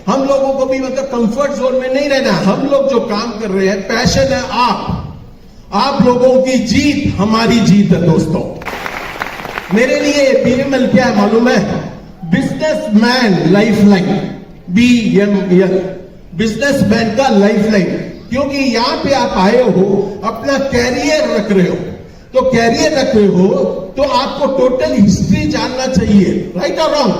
हम लोगों को भी मतलब कंफर्ट जोन में नहीं रहना। हम लोग जो काम कर रहे हैं, पैशन है आप लोगों की जीत हमारी जीत है दोस्तों। मेरे लिए BML क्या है मालूम है? बिजनेसमैन लाइफलाइन, BML, बिजनेसमैन का लाइफलाइन। क्योंकि यहां पे आप आए हो, अपना कैरियर रख रहे हो, तो कैरियर रख रहे हो तो आपको टोटल हिस्ट्री जानना चाहिए, राइट और रॉन्ग?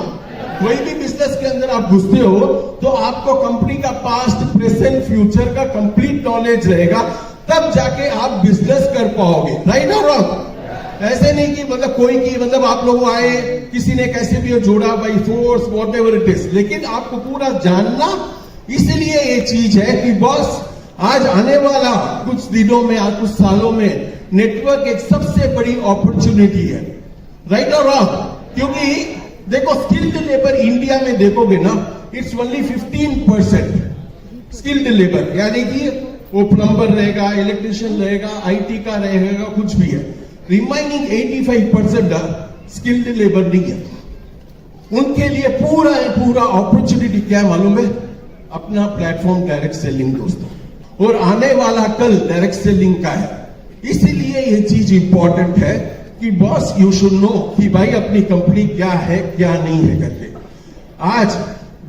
कोई भी बिजनेस के अंदर आप घुसते हो तो आपको कंपनी का पास्ट, प्रेजेंट, फ्यूचर का कंप्लीट नॉलेज रहेगा, तब जाके आप बिजनेस कर पाओगे, राइट और रॉन्ग? ऐसे नहीं कि मतलब कोई की मतलब आप लोग आए, किसी ने कैसे भी जोड़ा by force, what ever it is, लेकिन आपको पूरा जानना। इसलिए ये चीज है कि बॉस आज आने वाला कुछ दिनों में, आज कुछ सालों में नेटवर्क एक सबसे बड़ी अपॉर्चुनिटी है, राइट और रॉन्ग? क्योंकि देखो स्किल्ड लेबर इंडिया में देखोगे ना, इट्स ओनली 15% स्किल्ड लेबर, यानी कि वो प्लम्बर रहेगा, इलेक्ट्रिशियन रहेगा, IT का रहेगा, कुछ भी है। रिमाइनिंग 85% स्किल्ड लेबर नहीं है। उनके लिए पूरा अपॉर्चुनिटी क्या है मालूम है? अपना प्लेटफॉर्म डायरेक्ट सेलिंग दोस्तों, और आने वाला कल डायरेक्ट सेलिंग का है। इसीलिए ये चीज इंपॉर्टेंट है कि बॉस यू शुड नो कि भाई अपनी कंपनी क्या है क्या नहीं है करके। आज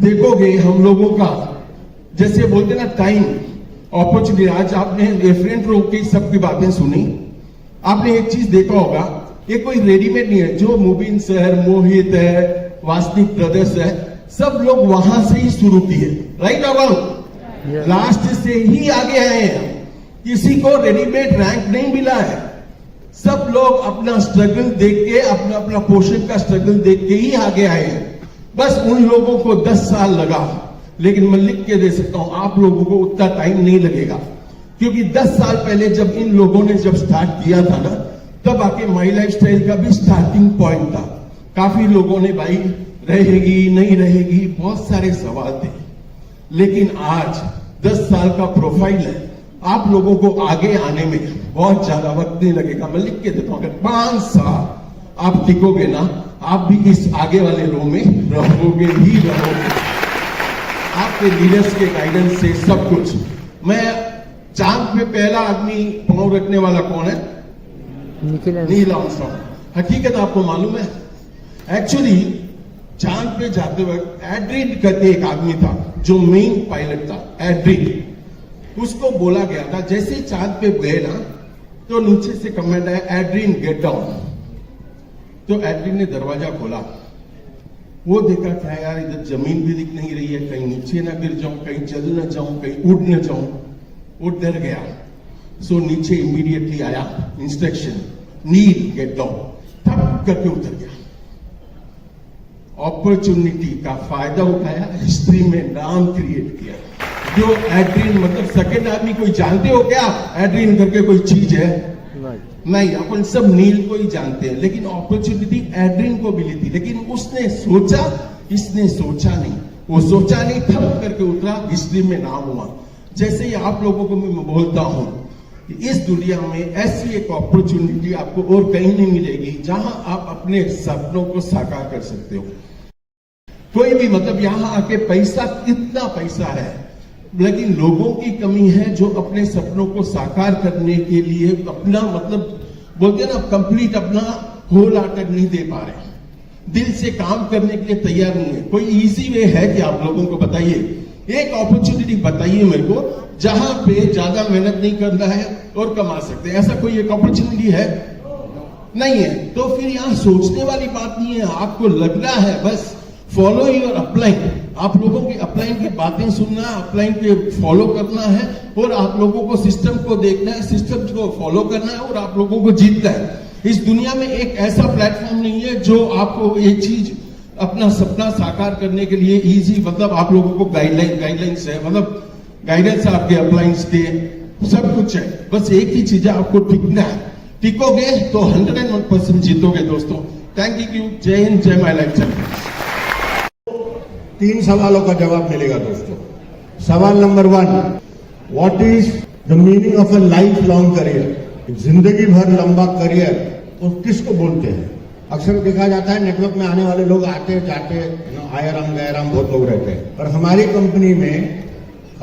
देखोगे हम लोगों का जैसे बोलते ना टाइम अपॉर्चुनिटी, आज आपने फ्रंट रो की सबकी बातें सुनी, आपने एक चीज देखा होगा, ये कोई रेडीमेड नहीं है। जो मुबीन सर, मोहित है, वासनिक ब्रदर्स है, सब लोग वहां से ही शुरू किए, राइट और रॉन्ग? लास्ट से ही आगे आए हैं। किसी को रेडीमेड रैंक नहीं मिला है। सब लोग अपना स्ट्रगल देख के, अपना पोर्शन का स्ट्रगल देख के ही आगे आए हैं। बस उन लोगों को 10 साल लगा, लेकिन मैं लिख के दे सकता हूं आप लोगों को उतना टाइम नहीं लगेगा। क्योंकि 10 साल पहले जब इन लोगों ने जब स्टार्ट किया था ना, तब आके माई लाइफस्टाइल का भी स्टार्टिंग पॉइंट था। काफी लोगों ने भाई रहेगी नहीं रहेगी, बहुत सारे सवाल थे, लेकिन आज 10 साल का प्रोफाइल है। आप लोगों को आगे आने में बहुत ज्यादा वक्त नहीं लगेगा। मैं लिख के देता हूं, अगर 5 साल आप टिकोगे ना, आप भी इस आगे वाले रो में रहोगे ही रहोगे, आपके लीडर्स के गाइडेंस से सब कुछ। मैं चांद पे पहला आदमी पांव रखने वाला कौन है? Neil Armstrong. हकीकत आपको मालूम है, एक्चुअली चांद पे जाते वक्त एड्रिन करके एक आदमी था जो मेन पायलट था, एड्रिन। उसको बोला गया था जैसे चांद पे गए ना, तो नीचे से कमेंट आया, एड्रिन गेट डाउन। तो एड्रिन ने दरवाजा खोला, वो देखा क्या यार, इधर जमीन भी दिख नहीं रही है, कहीं नीचे ना गिर जाऊं, कहीं जल ना जाऊं, कहीं उड़ ना जाऊं। वो डर गया। सो नीचे इमीडिएटली आया इंस्ट्रक्शन, नील गेट डाउन, थप करके उतर गया। अपॉर्चुनिटी का फायदा उठाया, हिस्ट्री में नाम क्रिएट किया। जो एड्रिन मतलब सेकेंड आदमी, कोई जानते हो क्या एड्रिन करके कोई चीज है? नहीं, अपन सब नील को ही जानते हैं, लेकिन अपॉर्चुनिटी एड्रिन को मिली थी। लेकिन उसने सोचा, इसने सोचा नहीं, वो सोचा नहीं, थप करके उतरा, हिस्ट्री में नाम हुआ। जैसे ही आप लोगों को मैं बोलता हूं कि इस दुनिया में ऐसी एक अपॉर्चुनिटी आपको और कहीं नहीं मिलेगी जहां आप अपने सपनों को साकार कर सकते हो। कोई भी मतलब यहां आके पैसा, कितना पैसा है, लेकिन लोगों की कमी है जो अपने सपनों को साकार करने के लिए अपना मतलब बोलते हैं ना, कंप्लीट अपना होल हार्टेड नहीं दे पा रहे, दिल से काम करने के लिए तैयार नहीं है। कोई इजी वे है कि आप लोगों को बताइए, एक अपॉर्चुनिटी बताइए मेरे को जहां पे ज्यादा मेहनत नहीं करना है और कमा सकते हैं। ऐसा कोई एक अपॉर्चुनिटी है? नहीं है। तो फिर यहां सोचने वाली बात नहीं है, आपको लगना है बस फॉलो योर अपलाइन। आप लोगों की अपलाइन की बातें सुनना, अपलाइन के फॉलो करना है, और आप लोगों को सिस्टम को देखना है, सिस्टम को फॉलो करना है, और आप लोगों को जीतना है। इस दुनिया में एक ऐसा प्लेटफॉर्म नहीं है जो आपको ये चीज अपना सपना साकार करने के लिए इजी, मतलब आप लोगों को गाइडलाइंस है, मतलब गाइडेंस आपके अपलाइंस के सब कुछ है। बस एक ही चीज है, आपको टिकना है। टिकोगे तो 101% जीतोगे दोस्तों। Thank you. जय हिंद, जय माय लाइफ चैलेंज। 3 सवालों का जवाब मिलेगा दोस्तों। सवाल number 1, what is the meaning of a life long career? जिंदगी भर लंबा करियर तो किसको बोलते हैं? अक्सर देखा जाता है नेटवर्क में आने वाले लोग आते जाते आए राम गए राम बहुत लोग रहते हैं, पर हमारी कंपनी में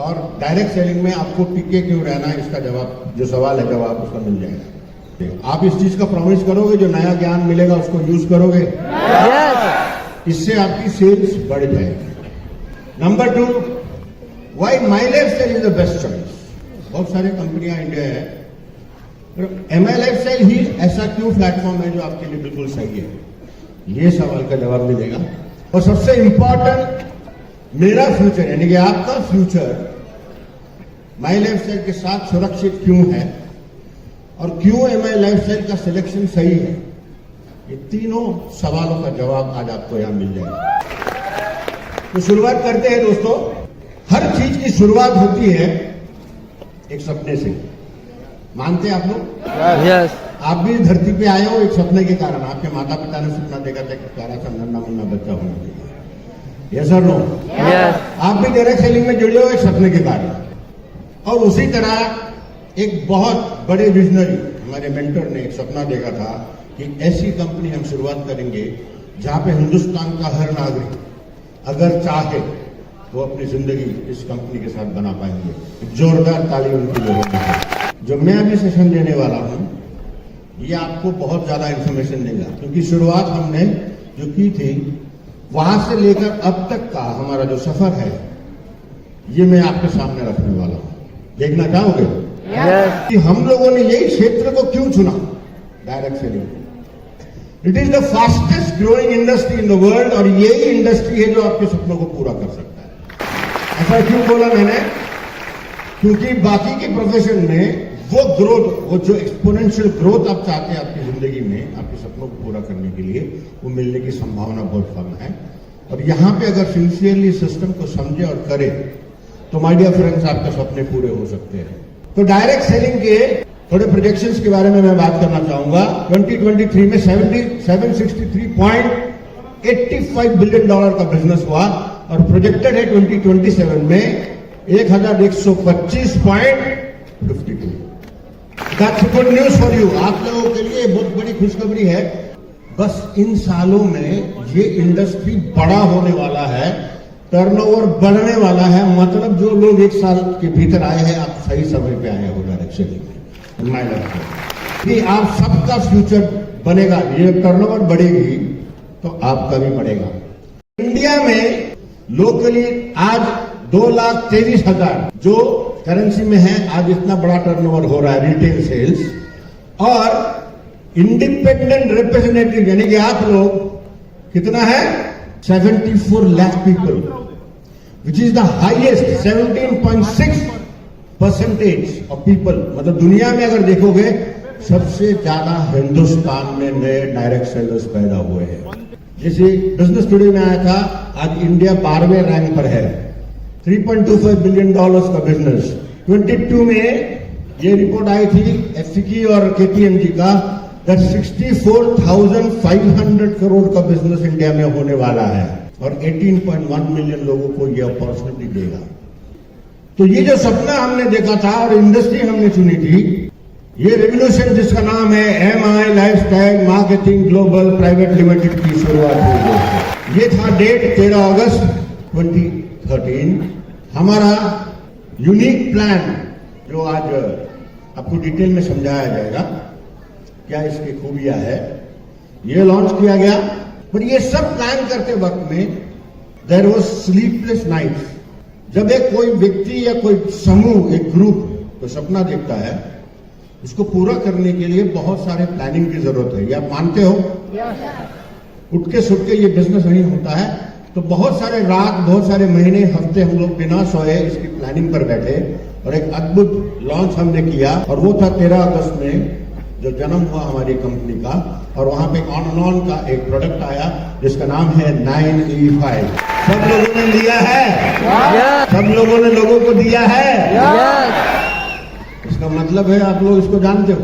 और डायरेक्ट सेलिंग में आपको टिके क्यों रहना है, इसका जवाब जो सवाल है जवाब उसका मिल जाएगा। आप इस चीज का प्रॉमिस करोगे, जो नया ज्ञान मिलेगा उसको यूज करोगे, इससे आपकी सेल्स बढ़ जाएगी। Number 2, why my lifestyle is the best choice. बहुत सारे कंपनियां इंडिया है, MI लाइफ स्टाइल ही ऐसा क्यों प्लेटफॉर्म है जो आपके लिए बिल्कुल सही है, ये सवाल का जवाब मिलेगा। और सबसे इंपॉर्टेंट, मेरा फ्यूचर यानी कि आपका फ्यूचर माई लाइफ स्टाइल के साथ सुरक्षित क्यों है और क्यों MI लाइफ स्टाइल का सिलेक्शन सही है, ये तीनों सवालों का जवाब आज आपको यहां मिल जाएगा। तो शुरुआत करते हैं दोस्तों। हर चीज की शुरुआत होती है एक सपने से, मानते हैं आप लोग? यस। आप भी धरती पे आए हो एक सपने के कारण। आपके माता पिता ने सपना देखा था कि प्यारा सा नन्ना मुन्ना बच्चा होना चाहिए, यस और नो? यस। आप भी डायरेक्ट सेलिंग में जुड़े हो एक सपने के कारण। और उसी तरह एक बहुत बड़े विजनरी हमारे मेंटर ने एक सपना देखा था कि ऐसी कंपनी हम शुरुआत करेंगे जहां पे हिंदुस्तान का हर नागरिक अगर चाहे वो अपनी जिंदगी इस कंपनी के साथ बना पाएंगे। जोरदार ताली उनके लिए होगी। जो मैं अभी सेशन देने वाला हूं ये आपको बहुत ज्यादा इंफॉर्मेशन देगा, क्योंकि शुरुआत हमने जो की थी वहां से लेकर अब तक का हमारा जो सफर है ये मैं आपके सामने रखने वाला हूं। देखना चाहोगे? यस। कि हम लोगों ने यही क्षेत्र को क्यों चुना, direct selling. It is the fastest growing industry in the world, और यही इंडस्ट्री है जो आपके सपनों को पूरा कर सकता है। ऐसा क्यों बोला मैंने? क्योंकि बाकी के प्रोफेशन में वो ग्रोथ, वो जो एक्सपोनेंशियल ग्रोथ आप चाहते हैं आपकी जिंदगी में, आपके सपनों को पूरा करने के लिए, वो मिलने की संभावना बहुत कम है। और यहां पे अगर सिंसियरली सिस्टम को समझे और करे तो माय डियर फ्रेंड्स आपके सपने पूरे हो सकते हैं। तो डायरेक्ट सेलिंग के थोड़े प्रोजेक्शंस के बारे में मैं बात करना चाहूंगा। 2023 में $763.85 बिलियन का बिजनेस हुआ और प्रोजेक्टेड है 2027 में 1125.52। That's good news for you. आप लोगों के लिए बहुत बड़ी खुशखबरी है। बस इन सालों में ये इंडस्ट्री बड़ा होने वाला है, टर्नओवर बढ़ने वाला है। मतलब जो लोग एक साल के भीतर आए हैं, आप सही समय पे आए हो डायरेक्ट सेलिंग में। माय लाइफ कि आप सबका फ्यूचर बनेगा। ये टर्नओवर बढ़ेगी तो आपका भी बढ़ेगा। इंडिया में लोकली आज 2,23,000 जो करेंसी में है, आज इतना बड़ा टर्नओवर हो रहा है रिटेल सेल्स। और इंडिपेंडेंट रिप्रेजेंटेटिव यानी कि आप लोग कितना है 74 lakh people, which is the highest 17.6% of people. मतलब दुनिया में अगर देखोगे सबसे ज्यादा हिंदुस्तान में नए डायरेक्ट सेलर्स पैदा हुए हैं। जैसे बिजनेस टुडे में आया था, आज इंडिया 12वें रैंक पर है, $3.25 बिलियन का बिजनेस। 22 में ये रिपोर्ट आई थी एफसीकी और केपीएमजी का, 64,500 करोड़ का बिजनेस इंडिया में होने वाला है और 18.1 मिलियन लोगों को ये अपॉर्चुनिटी देगा। तो ये जो सपना हमने देखा था और इंडस्ट्री हमने चुनी थी, ये रेवोल्यूशन जिसका नाम है MI lifestyle marketing global private limited की शुरुआत हुई। ये था डेट 13 अगस्त 2013। हमारा यूनिक प्लान जो आज आपको डिटेल में समझाया जाएगा, क्या इसकी खूबियां है, ये लॉन्च किया गया। पर ये सब प्लान करते वक्त में देयर वाज स्लीपलेस नाइट्स। जब एक कोई व्यक्ति या कोई समूह, एक ग्रुप तो सपना देखता है, इसको पूरा करने के लिए बहुत सारे प्लानिंग की जरूरत है। ये आप मानते हो? उठ के सुट के ये बिजनेस नहीं होता है। तो बहुत सारे रात, बहुत सारे महीने, हफ्ते हम लोग बिना सोए इसकी प्लानिंग पर बैठे और एक अद्भुत लॉन्च हमने किया। और वो था 13 अगस्त में जो जन्म हुआ हमारी कंपनी का। और वहां पे ऑन एंड ऑन का एक प्रोडक्ट आया जिसका नाम है 9E5। सब लोगों ने लिया है? सब लोगों ने लोगों को दिया है? इसका मतलब है आप लोग इसको जानते हो।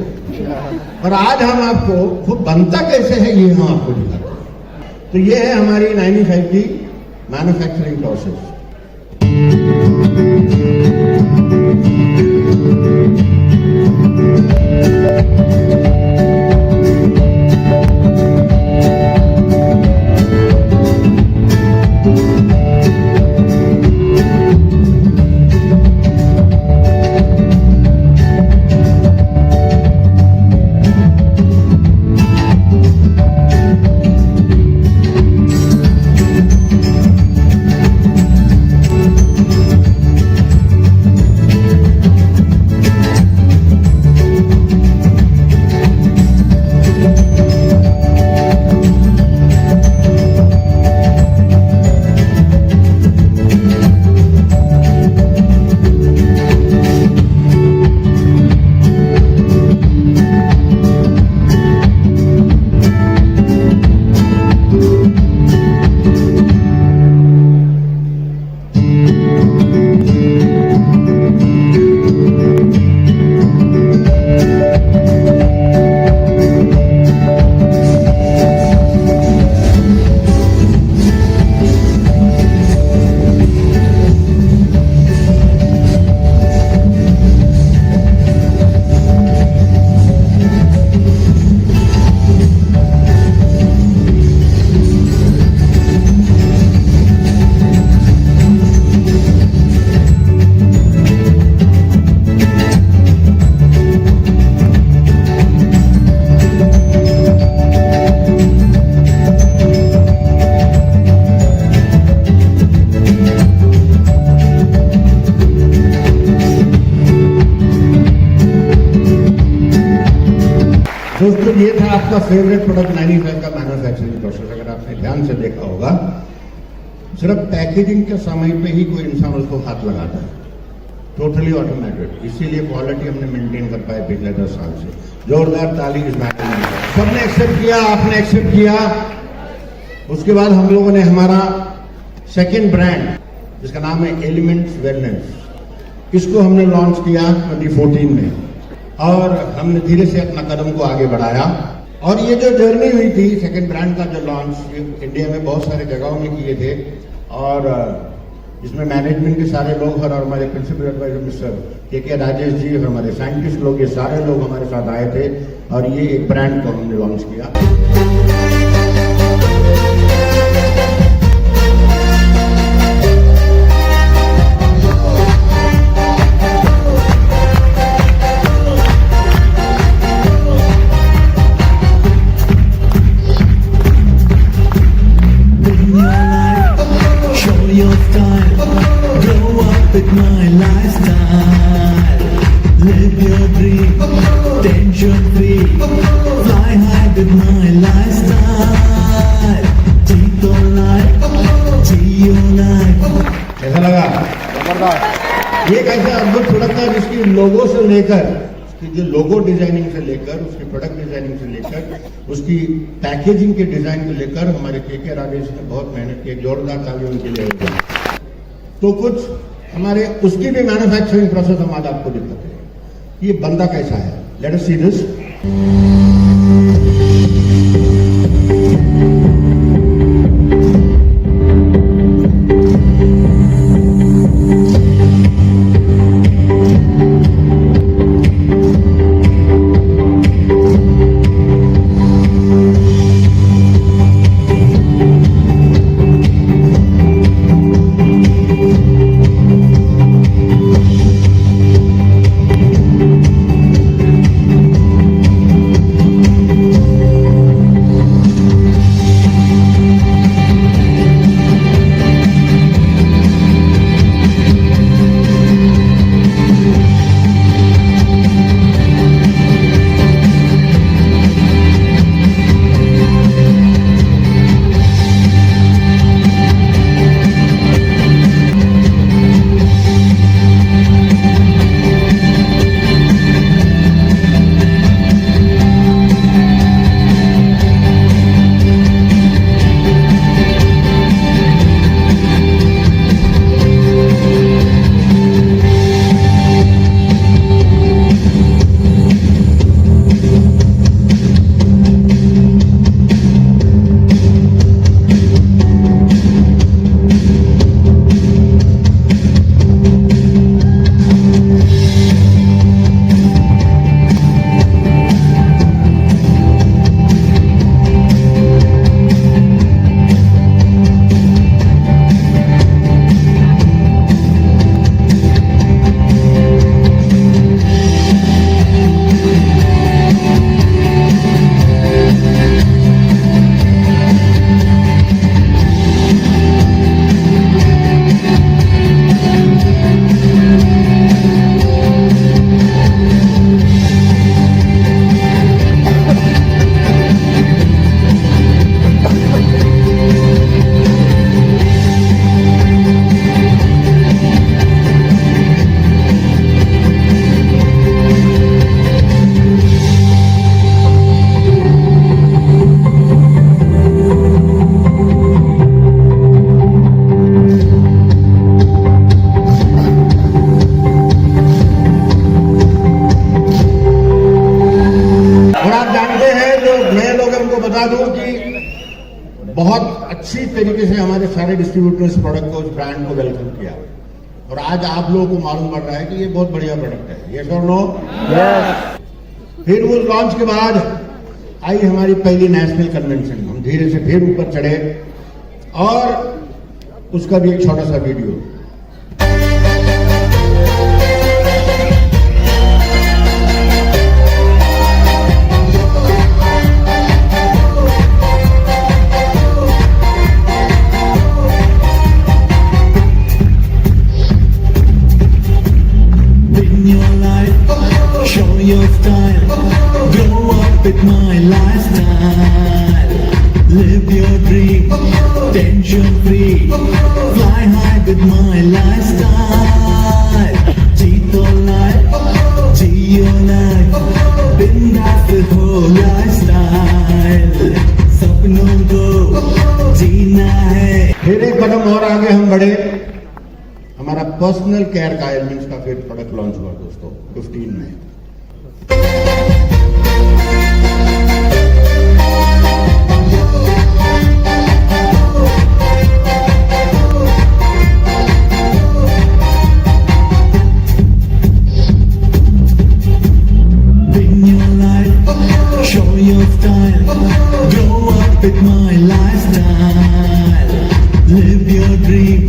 और आज हम आपको खुद बनता कैसे है ये हम आपको दिखाते हैं। तो ये है हमारी 9E5 की मैन्युफैक्चरिंग प्रोसेस। दोस्तों ये था आपका फेवरेट प्रोडक्ट 95 का मैन्युफैक्चरिंग प्रोसेस। अगर आपने ध्यान से देखा होगा, सिर्फ पैकेजिंग के समय पे ही कोई इंसान उसको हाथ लगाता है, टोटली ऑटोमेटेड। इसीलिए क्वालिटी हमने मेंटेन कर पाए पिछले 10 साल से। जोरदार ताली इस मैटर में। सबने एक्सेप्ट किया, आपने एक्सेप्ट किया। उसके बाद हम लोगों ने हमारा सेकेंड ब्रांड जिसका नाम है एलिमेंट्स वेलनेस, इसको हमने लॉन्च किया 2014 में और हमने धीरे से अपना कदम को आगे बढ़ाया। और ये जो जर्नी हुई थी सेकंड ब्रांड का जो लॉन्च इंडिया में बहुत सारे जगहों में किए थे और इसमें मैनेजमेंट के सारे लोग और हमारे प्रिंसिपल एडवाइजर मिस्टर के राजेश जी और हमारे साइंटिस्ट लोग, ये सारे लोग हमारे साथ आए थे और ये एक ब्रांड को हमने लॉन्च किया। Your style, grow up with my lifestyle. Live your dream, tension free. Fly high with my lifestyle. Jeeto life, Jio life. कैसा लगा? जबरदस्त। ये एक ऐसा अद्भुत प्रोडक्ट है जिसकी लोगो से लेकर, उसकी जो लोगो डिजाइनिंग से लेकर, उसकी प्रोडक्ट डिजाइनिंग से लेकर, उसकी पैकेजिंग के डिजाइन को लेकर हमारे के राजेश ने बहुत मेहनत की। जोरदार ताली उनके लिए। तो कुछ हमारे उसकी भी मैन्युफैक्चरिंग प्रोसेस हम आज आपको दिखाते हैं। ये बंदा कैसा है, लेट अस सी दिस। तरीके से हमारे सारे डिस्ट्रीब्यूटर्स प्रोडक्ट को, उस ब्रांड को वेलकम किया और आज आप लोगों को मालूम पड़ रहा है कि ये बहुत बढ़िया प्रोडक्ट है। यस और नो? फिर उस लॉन्च के बाद आई हमारी पहली नेशनल कन्वेंशन। हम धीरे से फिर ऊपर चढ़े और उसका भी एक छोटा सा video. Show your style, grow up with my lifestyle. Live your dream, tension free. Fly high with my lifestyle. Jeeto life, Geo life. Bindaas with whole lifestyle. सपनों को जीना है। फिर एक कदम और आगे हम बढ़े। हमारा पर्सनल केयर का एलिमेंट्स का फिर प्रोडक्ट लॉन्च हुआ दोस्तों 15 में। Show your style, grow up with my lifestyle. Live your dream,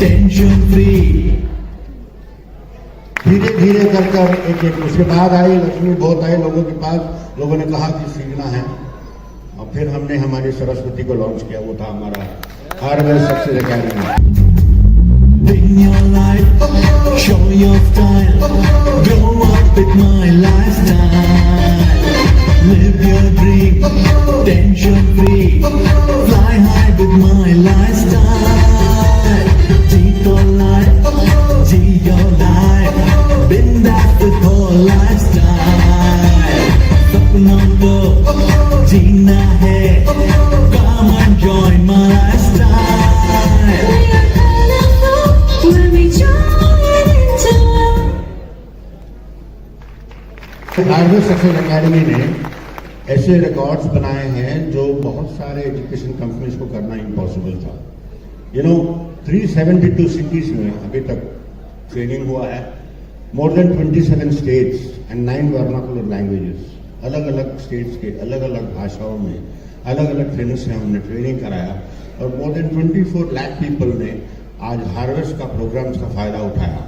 tension free. धीरे धीरे कर एक एक उसके बाद आई लक्ष्मी बहुत आई लोगों के पास। लोगों ने कहा कि सीखना है और फिर हमने हमारी सरस्वती को लॉन्च किया। वो था हमारा hardware success academy. In your life, show your style, grow up with my lifestyle. Live your dream, tension free. Fly high with my lifestyle. Jeeto life, Geo life. Bindaas with whole lifestyle. सपनों को जीना है. Come and join my lifestyle. Hardware success academy ने ऐसे records बनाए हैं जो बहुत सारे एजुकेशन कंपनीज को करना इम्पॉसिबल था। 372 सिटीज में अभी तक ट्रेनिंग हुआ है। More than 27 states and 9 vernacular languages. अलग अलग स्टेट्स के अलग अलग भाषाओं में अलग अलग ट्रेनर से हमने ट्रेनिंग कराया और मोर देन 24 लाख पीपल ने आज हार्वेस्ट का प्रोग्राम्स का फायदा उठाया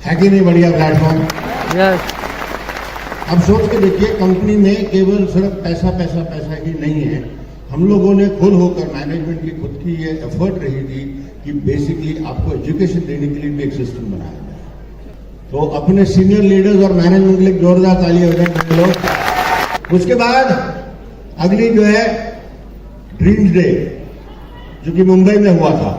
है कि नहीं? बढ़िया प्लेटफॉर्म। अब सोच के देखिए, कंपनी में केवल सिर्फ पैसा पैसा पैसा ही नहीं है। हम लोगों ने खुद होकर मैनेजमेंट की खुद की ये एफर्ट रही थी कि बेसिकली आपको एजुकेशन देने के लिए भी एक सिस्टम बनाया जाए। तो अपने सीनियर लीडर्स और मैनेजमेंट के लिए जोरदार ताली हो जाए लोग। उसके बाद अगली जो है ड्रीम्स डे, जो कि मुंबई में हुआ था।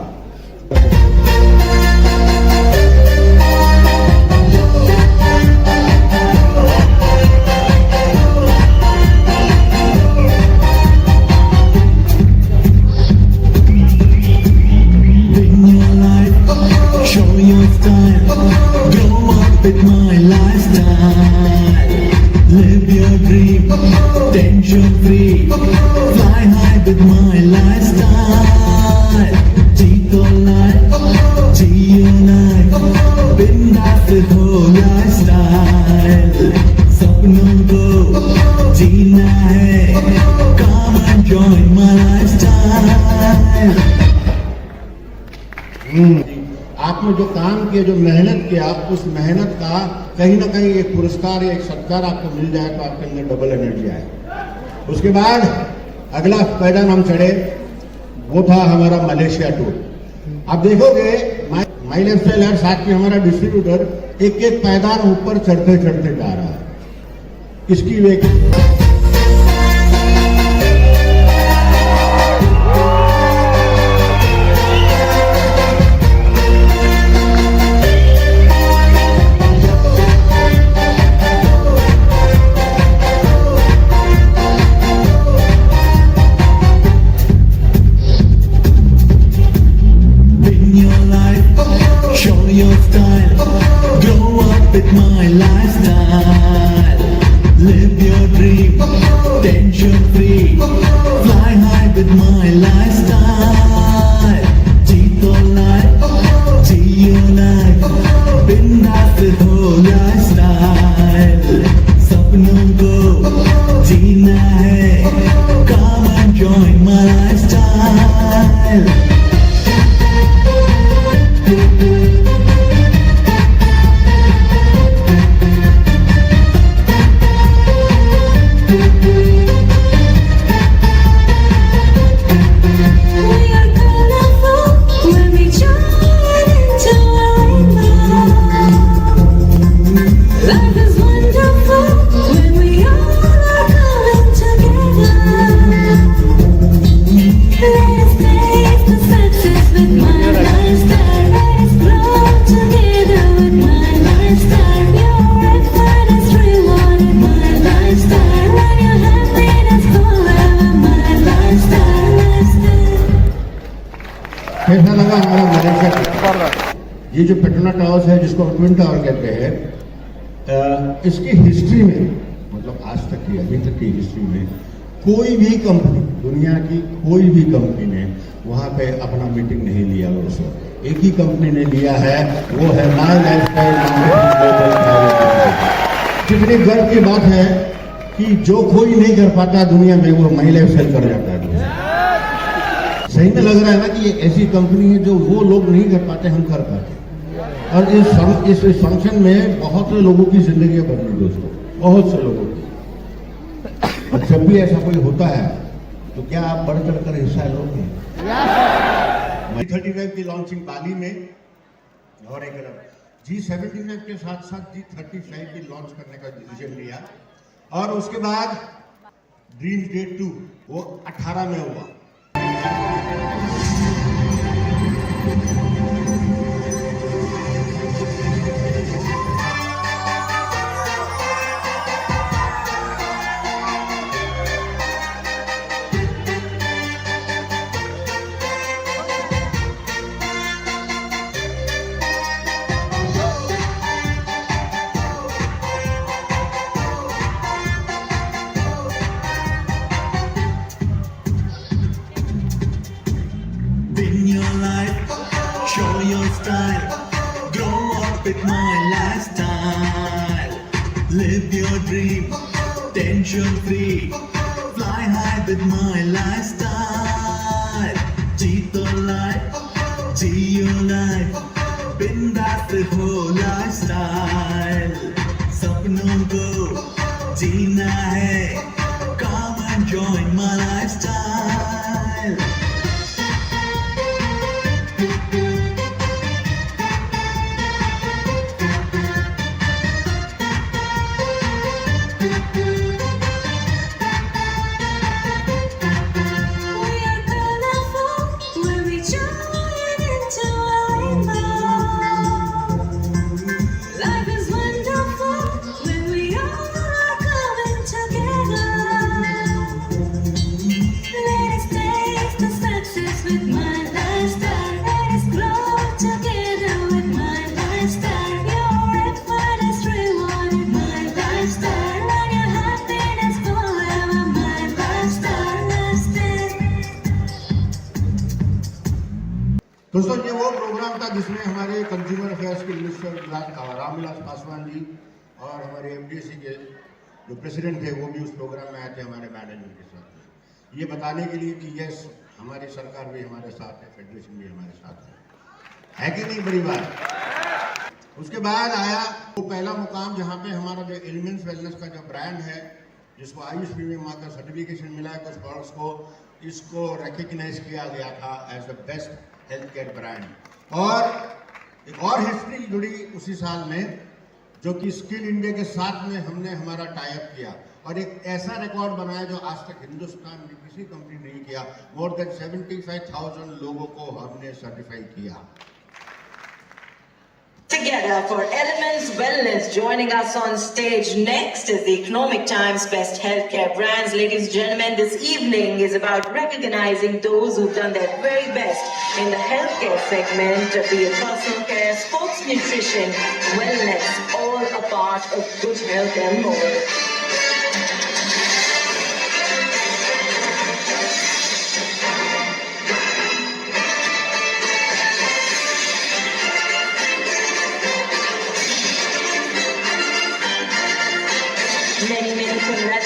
With my lifestyle, live your dream, tension free. Fly high with my lifestyle. Jeeto life, Geo life. Bindaas with whole lifestyle. सपनों को जीना है. Come and join my lifestyle. आपने जो काम किया, जो मेहनत किया, उस मेहनत का कहीं ना कहीं एक पुरस्कार या एक सत्कार आपको मिल जाए तो आपके अंदर डबल एनर्जी आए। उसके बाद अगला पैदान हम चढ़े, वो था हमारा मलेशिया टूर। आप देखोगे माई लाइफस्टाइल हर साथ में हमारा डिस्ट्रीब्यूटर एक एक पैदान ऊपर चढ़ते चढ़ते जा रहा है। इसकी वे your style, grow up with my lifestyle. Live your dream, tension free. Fly high with my lifestyle. Jeeto life, Geo life, bindaas ho lifestyle. सपनों को जीना है, come and join my lifestyle. We are colorful when we join into a rainbow. Life is wonderful when we all are coming together. Let us taste the success with my lifestyle. Let us grow together with my lifestyle. Your effort is rewarded, my lifestyle. And your happiness forever, my lifestyle, lifestyle. कैसा लगा हमारा Malaysia? ये जो Petronas towers है जिसको हम twin tower कहते हैं, इसकी हिस्ट्री में, मतलब आज तक की, अभी तक की हिस्ट्री में कोई भी कंपनी, दुनिया की कोई भी कंपनी ने वहां पे अपना मीटिंग नहीं लिया दोस्तों। एक ही कंपनी ने लिया है, वो है माय लाइफस्टाइल मार्केटिंग। कितनी गर्व की बात है कि जो कोई नहीं कर पाता दुनिया में वो माय लाइफस्टाइल कर जाता है। सही में लग रहा है ना कि ये ऐसी कंपनी है जो वो लोग नहीं कर पाते, हम कर पाते। और इस फंक्शन में बहुत से लोगों की जिंदगी बदली दोस्तों, बहुत से लोगों की। और जब भी ऐसा कोई होता है तो क्या आप बढ़ चढ़कर हिस्सा लोगे? G35 की लॉन्चिंग बाली में और एक G75 के साथ साथ G35 की लॉन्च करने का डिसीजन लिया। और उसके बाद ड्रीम डे 2 वो 18 में हुआ। Win your life, show your style, grow up with my lifestyle. Live your dream, tension free, fly high with my lifestyle. Jeeto life, Geo life, bindaas ho lifestyle. सपनों को जीना है, come and join my lifestyle. We are colorful when we join into a rainbow. Life is wonderful when we all are coming together. Let us taste the success with my lifestyle. Let us grow together with my lifestyle. Your effort is rewarded, my lifestyle. And your happiness forever, my lifestyle, lifestyle. दोस्तों ये वो programme था जिसमें हमारे consumer affairs के minister Ramvilas Paswan ji और हमारे FDC के जो प्रेसिडेंट थे वो भी उस प्रोग्राम में आए थे हमारे मैनेजमेंट के साथ में, ये बताने के लिए कि यस हमारी सरकार भी हमारे साथ है, फेडरेशन भी हमारे साथ है कि नहीं? बड़ी बात। उसके बाद आया वो पहला मुकाम जहाँ पे हमारा जो एलिमेंट्स वेलनेस का जो ब्रांड है, जिसको आयुष प्रीमियम मार्क का सर्टिफिकेशन मिला है, कुछ प्रोडक्ट्स को इसको रिकग्नाइज किया गया था as the best health care brand. और एक और हिस्ट्री जुड़ी उसी साल में, जो कि स्किल इंडिया के साथ में हमने हमारा टाई अप किया और एक ऐसा रिकॉर्ड बनाया जो आज तक हिंदुस्तान में किसी कंपनी ने नहीं किया। मोर देन 75,000 लोगों को हमने सर्टिफाई किया। Together for Elements Wellness, joining us on stage next is the Economic Times Best Healthcare Brands. Ladies and gentlemen, this evening is about recognizing those who've done their very best in the healthcare segment, be it personal care, sports nutrition, wellness, all a part of good health and more.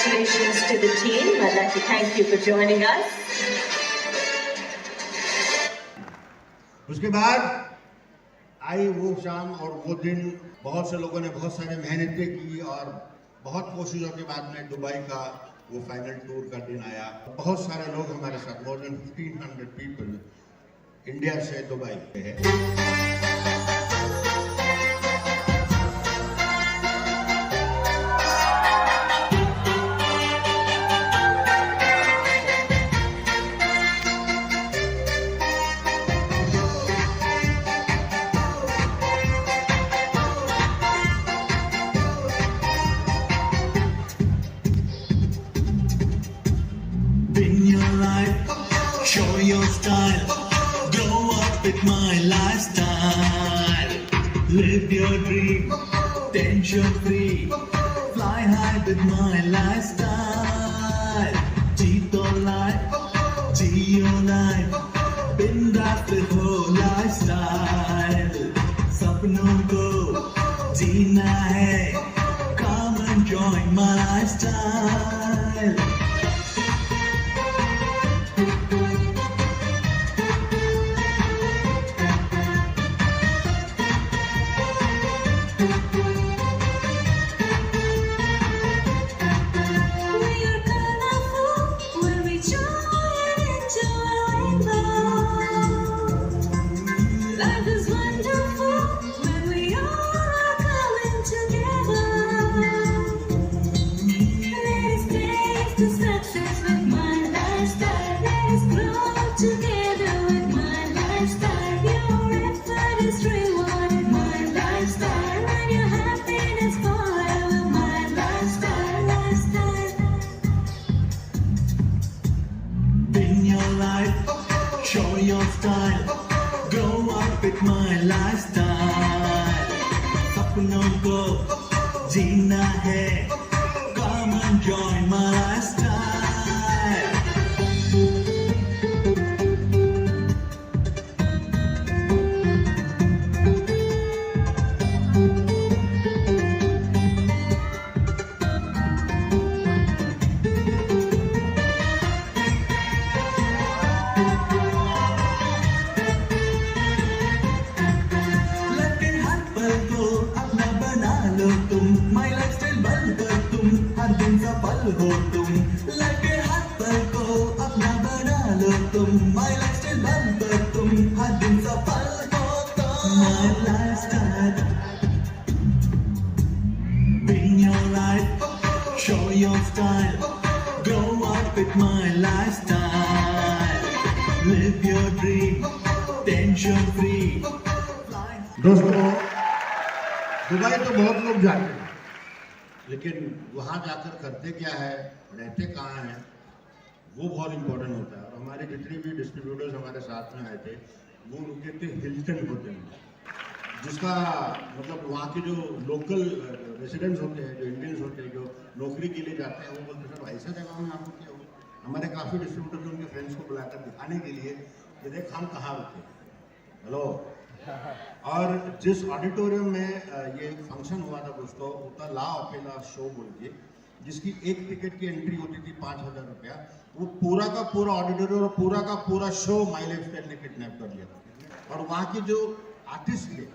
congratulations to the team. I'd like to thank you for joining us. उसके बाद आई वो शाम और वो दिन, बहुत से लोगों ने बहुत सारे मेहनतें की और बहुत कोशिशों के बाद में दुबई का वो फाइनल टूर का दिन आया। बहुत सारे लोग हमारे साथ, मोर देन 1500 पीपल इंडिया से दुबई है। Win your life, show your style, grow up with my lifestyle. Live your dream, tension free, fly high with my lifestyle. Jeeto life, Geo life, bindaas with whole lifestyle. सपनों को जीना है, come and join my lifestyle. We are colorful when we join into a rainbow. Life is wonderful when we all are coming together. Let us taste the success with my lifestyle. Let us grow together with my lifestyle. Your effort is rewarded, my lifestyle, and your happiness forever, my lifestyle, lifestyle. Win your life, show your style, grow up with my lifestyle. सपनों को जीना है, come and join my lifestyle. लगे हर पल को अपना बना लो तुम, माई lifestyle बन कर तुम हर दिन सफल हो तुम। लगे हर पल को अपना बना लो तुम, माई लाइफस्टाइल बन कर तुम हर दिन सफल हो तुम। माई lifestyle, win your life, show your style, grow up with my lifestyle. Live your dream, tension free. दोस्तों, दुबई तो बहुत लोग जाते हैं, लेकिन वहाँ जाकर करते क्या है, रहते कहाँ हैं, वो बहुत इम्पोर्टेंट होता है। और हमारे जितने भी डिस्ट्रीब्यूटर्स हमारे साथ में आए थे, वो रुके थे हिल्टन होटल में, जिसका मतलब वहाँ के जो लोकल रेसिडेंट्स होते हैं, जो इंडियंस होते हैं, जो नौकरी के लिए जाते हैं, वो बोलते हैं सर ऐसा जगह में आपको क्या हो। हमारे काफ़ी डिस्ट्रीब्यूटर्स उनके फ्रेंड्स को बुलाकर दिखाने के लिए कि देख हम कहाँ रुके। हेलो। और जिस ऑडिटोरियम में ये फंक्शन हुआ था दोस्तों, उतना ला अपेला शो बोल के, जिसकी एक टिकट की एंट्री होती थी 5,000 रुपया, वो पूरा का पूरा ऑडिटोरियम और पूरा का पूरा शो माई लाइफस्टाइल ने किडनैप कर लिया था। और वहाँ के जो आर्टिस्ट थे,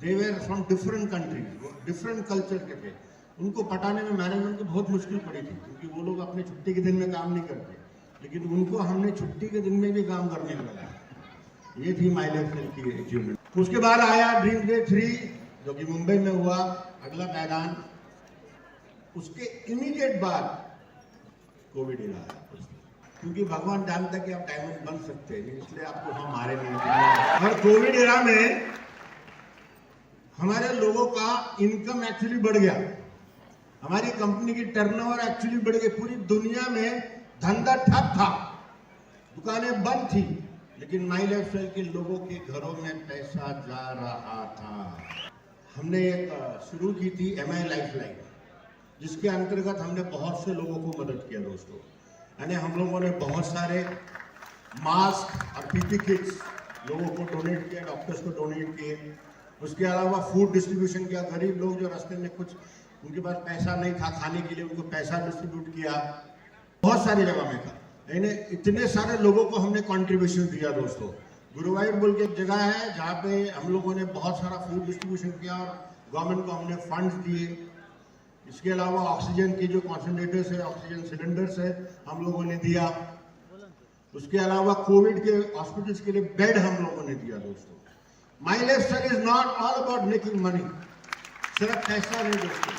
they were from different countries, different culture के थे। उनको पटाने में मैनेजमेंट को बहुत मुश्किल पड़ी थी, क्योंकि वो लोग अपने छुट्टी के दिन में काम नहीं करते, लेकिन उनको हमने छुट्टी के दिन में भी काम करने को लगाया। ये थी माई लाइफस्टाइल की अचीवमेंट। उसके बाद आया ड्रीम डे 3, जो कि मुंबई में हुआ, अगला मैदान। उसके इमीडिएट बाद कोविड एरा आया, क्योंकि भगवान जानता है कि आप डायमंड बन सकते हैं, इसलिए आपको हम मारे नहीं। और कोविड एरा में हमारे लोगों का इनकम एक्चुअली बढ़ गया, हमारी कंपनी की टर्नओवर एक्चुअली बढ़ गई। पूरी दुनिया में धंधा ठप था, दुकानें बंद थी, लेकिन माई लाइफस्टाइल के लोगों के घरों में पैसा जा रहा था। हमने एक शुरू की थी MI लाइफलाइन, जिसके अंतर्गत हमने बहुत से लोगों को मदद किया दोस्तों। यानी हम लोगों ने बहुत सारे मास्क और PP किट्स लोगों को डोनेट किया, डॉक्टर्स को डोनेट किए। उसके अलावा फूड डिस्ट्रीब्यूशन किया, गरीब लोग जो रास्ते में कुछ उनके पास पैसा नहीं था खाने के लिए, उनको पैसा डिस्ट्रीब्यूट किया, बहुत सारी जगह में था। इतने सारे लोगों को हमने कंट्रीब्यूशन दिया दोस्तों। गुरुवायूर बोल के एक जगह है जहाँ पे हम लोगों ने बहुत सारा फूड डिस्ट्रीब्यूशन किया और गवर्नमेंट को हमने फंड्स दिए। इसके अलावा ऑक्सीजन की जो कॉन्सेंट्रेटर्स है, ऑक्सीजन सिलेंडर्स है, हम लोगों ने दिया। उसके अलावा कोविड के हॉस्पिटल्स के लिए बेड हम लोगों ने दिया दोस्तों। My lifestyle is not all about making money, सिर्फ पैसा नहीं दोस्तों,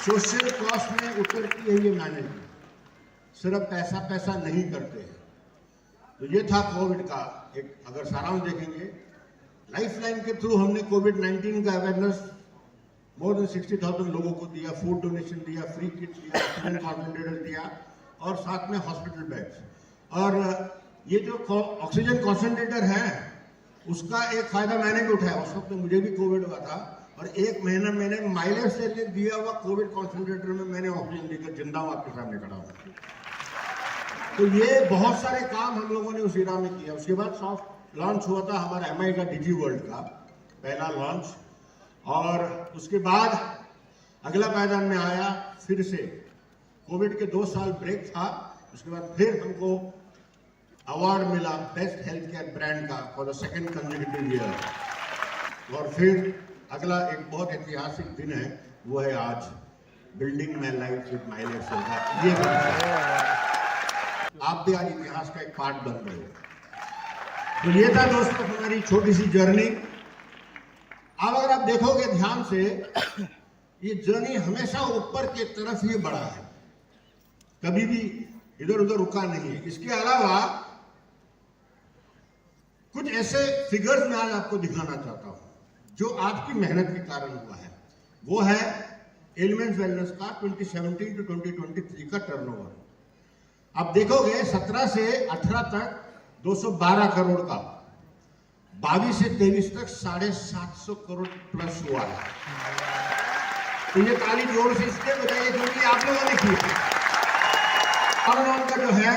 सोशल कॉस्ट में उतरती है ये मैनेजमेंट, सिर्फ पैसा पैसा नहीं करते हैं। तो ये था कोविड का एक, अगर सारांश देखेंगे, लाइफलाइन के थ्रू हमने कोविड-19 का अवेयरनेस मोर देन 60,000 लोगों को दिया, फूड डोनेशन दिया, फ्री किट दिया, ऑक्सीजन कॉन्सेंट्रेटर दिया और साथ में हॉस्पिटल बेड्स। और ये जो ऑक्सीजन कॉन्सेंट्रेटर है उसका एक फायदा मैंने भी उठाया। उस वक्त मुझे भी कोविड हुआ था और एक महीना मैंने माइलेज से दिया हुआ कोविड कॉन्सेंट्रेटर में मैंने ऑक्सीजन लेकर जिंदा हूं आपके सामने खड़ा हूं। तो ये बहुत सारे काम हम लोगों ने उस इरा में किया। उसके बाद सॉफ्ट लॉन्च हुआ था हमारा MI का डिजी वर्ल्ड का पहला लॉन्च, और उसके बाद अगला पायदान में आया फिर से कोविड के 2 साल ब्रेक था। उसके बाद फिर हमको अवार्ड मिला बेस्ट हेल्थ केयर ब्रांड का for the second consecutive year. और फिर अगला एक बहुत ऐतिहासिक दिन है, वो है आज building my life with my lifestyle का ये। आप भी आज इतिहास का एक पार्ट बन रहे हो। तो ये था दोस्तों हमारी छोटी सी जर्नी। अब अगर आप देखोगे ध्यान से, ये जर्नी हमेशा ऊपर की तरफ ही बढ़ा है, कभी भी इधर उधर रुका नहीं है। इसके अलावा कुछ ऐसे फिगर्स मैं आज आपको दिखाना चाहता हूं जो आपकी मेहनत के कारण हुआ है। वो है एलिमेंट्स वेलनेस का 2017 to 2023 का टर्नओवर। आप देखोगे 17 से 18 तक 212 करोड़ का, 22 से 23 तक 750 करोड़ प्लस हुआ है। तो ये ताली जोर से इसलिए बजाइए क्योंकि आप लोगों ने की। और का जो है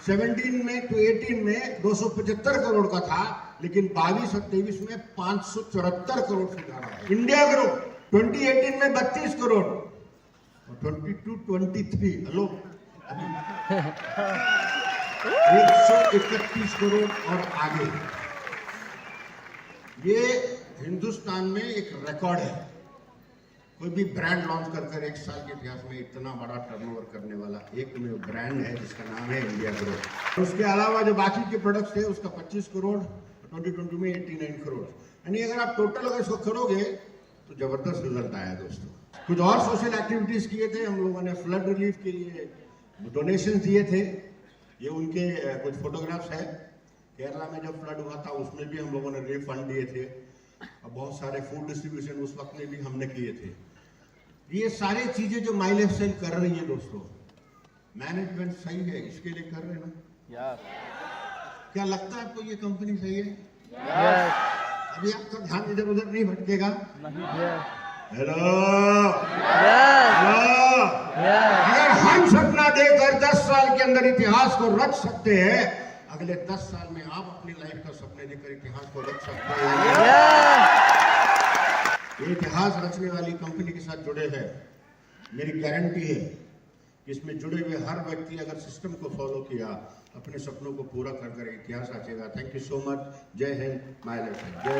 17 में to 18 में 275 करोड़ का था, लेकिन 22 और 23 में 574 करोड़ से ज्यादा है। इंडिया ग्रुप 2018 में 32 करोड़ और 22-23 हेलो 131 करोड़ और आगे। ये हिंदुस्तान में एक रिकॉर्ड है, कोई भी ब्रांड लॉन्च कर एक साल के इतिहास में इतना बड़ा टर्नओवर करने वाला एक में ब्रांड है जिसका नाम है इंडिया ग्रुप। उसके अलावा जो बाकी के प्रोडक्ट्स थे उसका 25 करोड़, 2020 में 89 करोड़। यानी अगर आप टोटल अगर इसको करोगे तो जबरदस्त रिजल्ट आया दोस्तों। कुछ और सोशल एक्टिविटीज किए थे हम लोगों ने, फ्लड रिलीफ के लिए डोनेशन दिए थे। ये उनके कुछ फोटोग्राफ्स है, केरला में जब फ्लड हुआ था उसमें भी हम लोगों ने रिलीफ फंड दिए थे, और बहुत सारे फूड डिस्ट्रीब्यूशन उस वक्त में भी हमने किए थे। ये सारी चीजें जो माई लाइफस्टाइल कर रही है दोस्तों, मैनेजमेंट सही है इसके लिए कर रहे हैं ना? क्या लगता है आपको ये कंपनी सही है? अभी आपका ध्यान इधर उधर नहीं भटकेगा? हेलो अगर हम सपना देकर 10 साल के अंदर इतिहास को रच सकते हैं, अगले 10 साल में आप अपनी लाइफ का सपने देकर इतिहास को रच सकते हैं। ये इतिहास रचने वाली कंपनी के साथ जुड़े हैं, मेरी गारंटी है कि इसमें जुड़े हुए हर व्यक्ति अगर सिस्टम को फॉलो किया, अपने सपनों को पूरा कर इतिहास रचेगा। Thank you so much. जय हिंद, माय लाइफ। जय